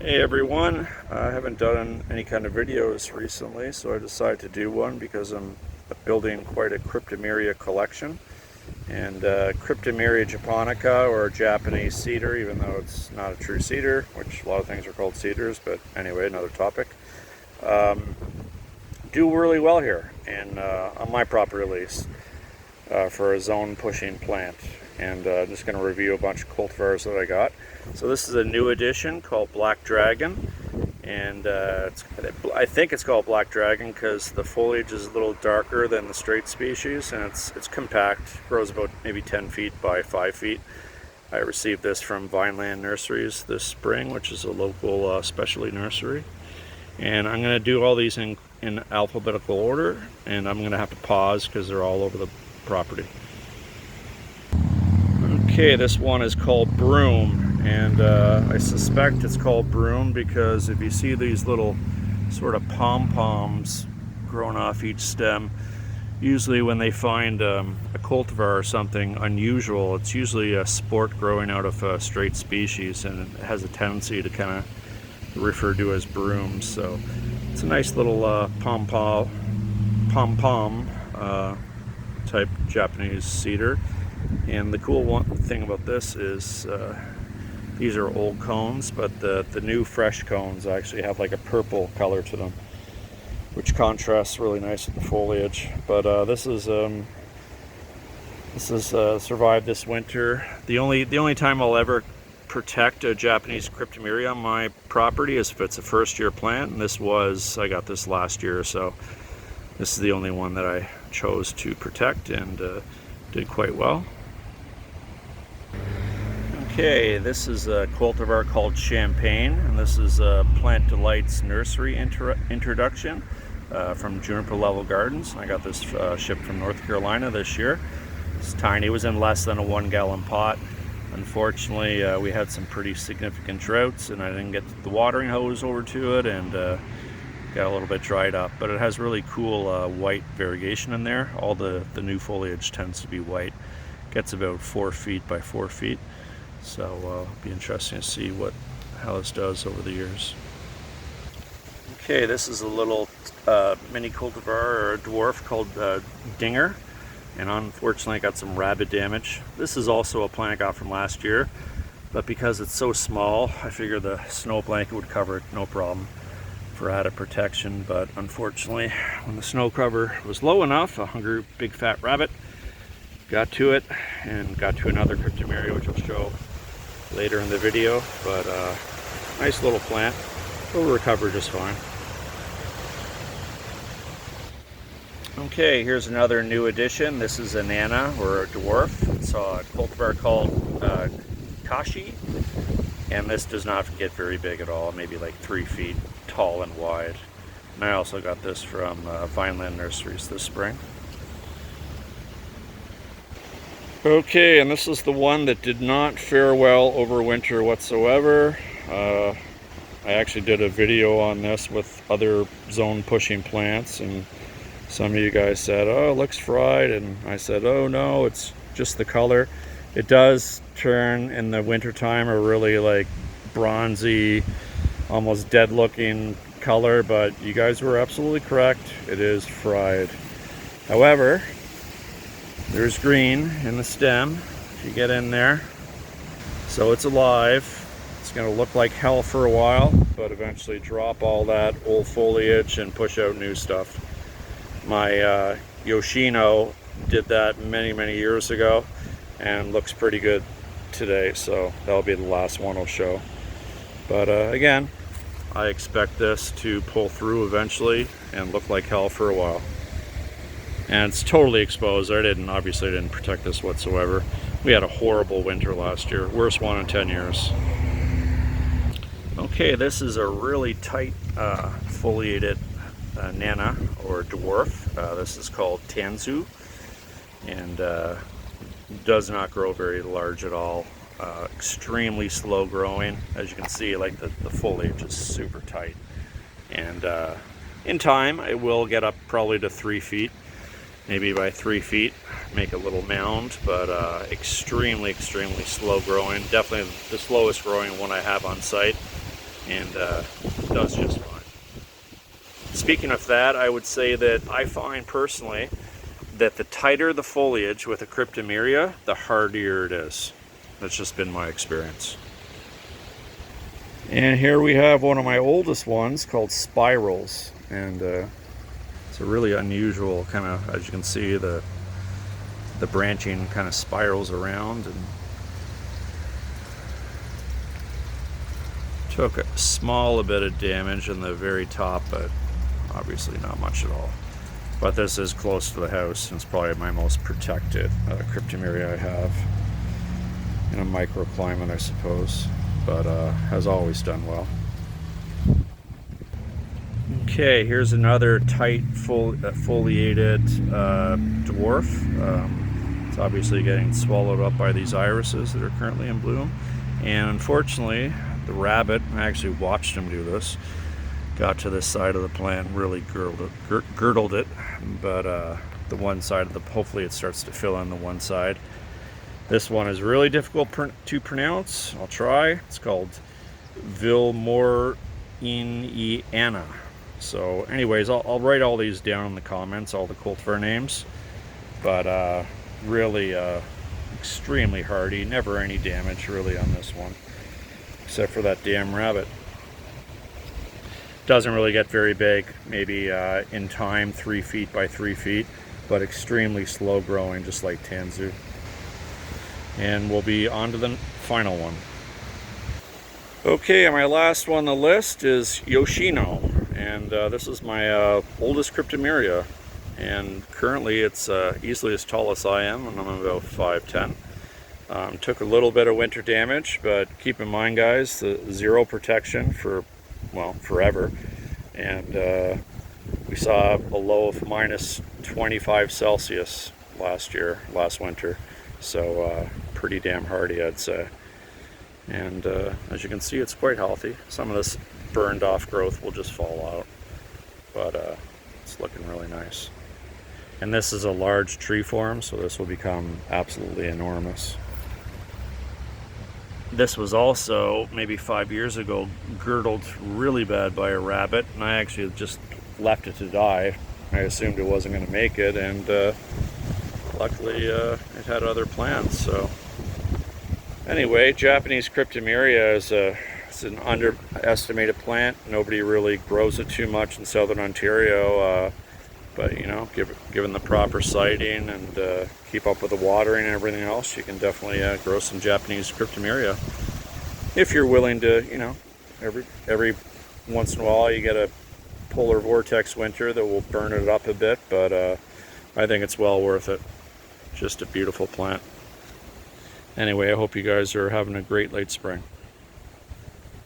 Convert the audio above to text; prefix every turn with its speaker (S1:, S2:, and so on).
S1: Hey everyone, I haven't done any kind of videos recently, so I decided to do one because I'm building quite a Cryptomeria collection. And Cryptomeria japonica, or Japanese cedar, even though it's not a true cedar, which a lot of things are called cedars, but anyway, another topic, do really well here and on my property at least, for a zone pushing plant. And I'm just going to review a bunch of cultivars that I got. So this is a new edition called Black Dragon, and I think it's called Black Dragon because the foliage is a little darker than the straight species, and it's compact, grows about maybe 10 feet by 5 feet. I received this from Vineland Nurseries this spring, which is a local specialty nursery. And I'm going to do all these in alphabetical order, and I'm going to have to pause because they're all over the property. Okay, this one is called Broom, and I suspect it's called Broom because if you see these little sort of pom-poms growing off each stem, usually when they find a cultivar or something unusual, it's usually a sport growing out of a straight species, and it has a tendency to kind of refer to as brooms. So it's a nice little pom-pom type Japanese cedar. And the cool thing about this is these are old cones, but the new fresh cones actually have like a purple color to them, which contrasts really nice with the foliage. But this is survived this winter. The only time I'll ever protect a Japanese Cryptomeria on my property is if it's a first-year plant, and I got this last year, so this is the only one that I chose to protect, and did quite well. Okay, this is a cultivar called Champagne, and this is Plant Delight's nursery introduction from Juniper Level Gardens. I got this shipped from North Carolina this year. It's tiny. It was in less than a 1-gallon pot. Unfortunately, we had some pretty significant droughts, and I didn't get the watering hose over to it, and got a little bit dried up. But it has really cool white variegation in there. All the new foliage tends to be white. Gets about 4 feet by 4 feet. So it'll be interesting to see how this does over the years. Okay, this is a little mini cultivar, or a dwarf, called Dinger, and unfortunately I got some rabbit damage. This is also a plant I got from last year, but because it's so small, I figured the snow blanket would cover it no problem for added protection. But unfortunately, when the snow cover was low enough, a hungry big fat rabbit got to it and got to another Cryptomeria, which I'll show later in the video. But nice little plant. It'll recover just fine. Okay, here's another new addition. This is a nana, or a dwarf. It's a cultivar called koshyi, and this does not get very big at all, maybe like 3 feet tall and wide. And I also got this from Vineland Nurseries this spring. Okay, and this is the one that did not fare well over winter whatsoever. I actually did a video on this with other zone pushing plants, and some of you guys said, oh, it looks fried, and I said, oh no, it's just the color. It does turn in the wintertime a really like bronzy, almost dead looking color, but you guys were absolutely correct. It is fried. However, there's green in the stem if you get in there, so it's alive. It's going to look like hell for a while, but eventually drop all that old foliage and push out new stuff. My yoshino did that many years ago and looks pretty good today, so that'll be the last one I'll show. But again, I expect this to pull through eventually and look like hell for a while. And it's totally exposed. Obviously I didn't protect this whatsoever. We had a horrible winter last year, worst one in 10 years. Okay, this is a really tight foliated nana, or dwarf. This is called tansu, and does not grow very large at all. Extremely slow growing. As you can see, like the foliage is super tight, and in time it will get up probably to 3 feet, maybe by 3 feet, make a little mound, but extremely slow growing. Definitely the slowest growing one I have on site. and does just fine. Speaking of that, I would say that I find personally that the tighter the foliage with a Cryptomeria, the hardier it is. That's just been my experience. And here we have one of my oldest ones called Spirals, and it's a really unusual kind of, as you can see, the branching kind of spirals around, and took a small bit of damage in the very top, but obviously not much at all. But this is close to the house, and it's probably my most protected Cryptomeria I have in a microclimate, I suppose, but has always done well. Okay, here's another tight foliated dwarf. It's obviously getting swallowed up by these irises that are currently in bloom, and unfortunately the rabbit, I actually watched him do this, got to this side of the plant, really girdled it, but the one side of the, hopefully it starts to fill in the one side. This one is really difficult to pronounce. I'll try. It's called vilmoriniana. So anyways, I'll write all these down in the comments, all the cultivar names, but really extremely hardy, never any damage really on this one, except for that damn rabbit. Doesn't really get very big, maybe in time 3 feet by 3 feet, but extremely slow growing, just like tansu. And we'll be on to the final one. Okay, my last one on the list is Yoshino, and this is my oldest Cryptomeria, and currently it's easily as tall as I am, and I'm about 5'10". Took a little bit of winter damage, but keep in mind, guys, the zero protection for, well, forever, and we saw a low of minus 25 Celsius last winter, so pretty damn hardy, I'd say. And as you can see, it's quite healthy. Some of this burned off growth will just fall out, but it's looking really nice. And this is a large tree form, so this will become absolutely enormous. This was also, maybe 5 years ago, girdled really bad by a rabbit, and I actually just left it to die. I assumed it wasn't going to make it, and luckily it had other plans. So anyway, Japanese Cryptomeria is an underestimated plant. Nobody really grows it too much in southern Ontario, but you know, given the proper siting and keep up with the watering and everything else, you can definitely grow some Japanese Cryptomeria. If you're willing to, you know, every once in a while you get a polar vortex winter that will burn it up a bit, but I think it's well worth it. Just a beautiful plant. Anyway, I hope you guys are having a great late spring.